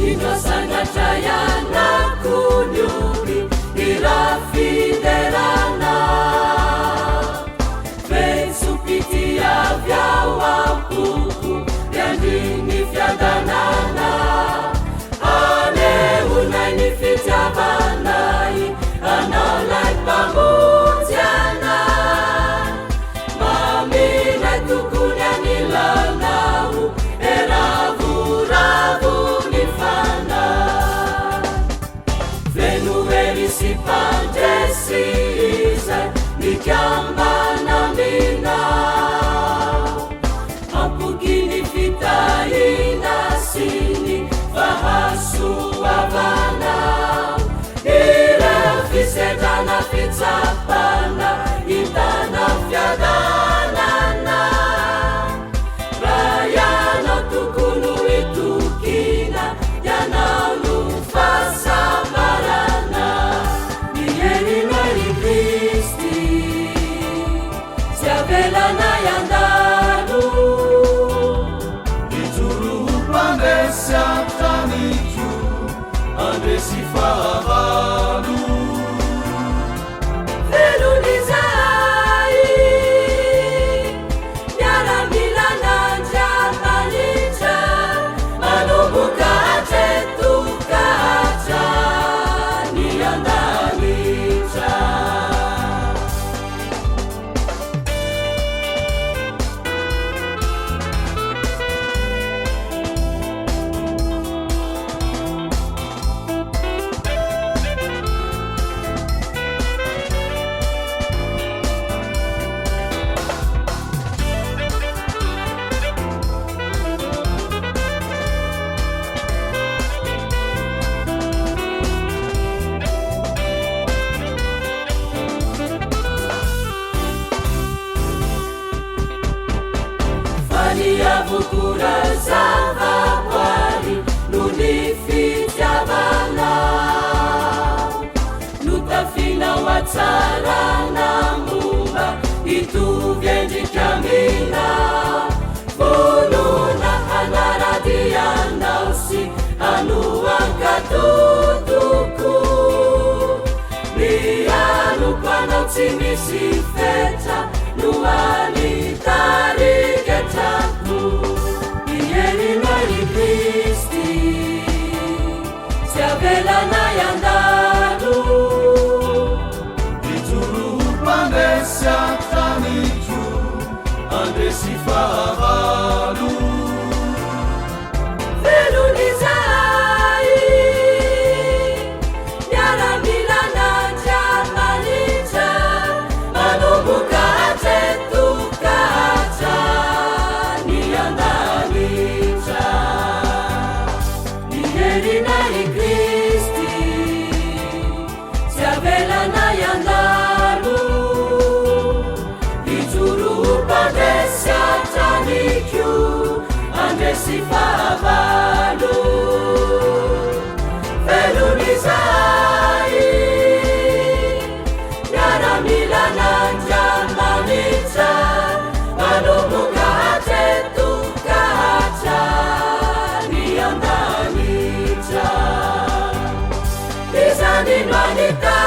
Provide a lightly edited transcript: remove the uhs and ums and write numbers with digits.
Inasangatrayanakunyuri irafiderana fesupitia vyawampuku yandini fyadanana ane unainifityavanai analai pamotiana mamina tukunyanilanau eravuravu nifana venuerisipandesiza nikyambana mina ampugini fitaina sini fahasuavana irafisedana fitsapana itana fyadanana rayana tukunu itukina yanaunufasamarana niyeninari Kristi siavelana yandalu ituruhupandesiataniju andesifavalu velunizai yaramilana jamalita malumukaate tukaata niyandalita vukura zavakwari nunifityavana nutafina watsarana mumba ituvyendikamina vonuna hanaradiyanausi anuankatutuku mianukwanautsimisifeta nuanitarigetaku iyeninari Kristi siavelana yandalu ituruhupandesiataniju andesifavalu velunizai yaramilana jamalita malumukaate tukaata niyandalita niyeninari Kristi siavelana yandalu ituruhupandesiatanikyu andesifavalu velunizai yaramilana jamalita malumukaate tukaata niyandalita izaninwanika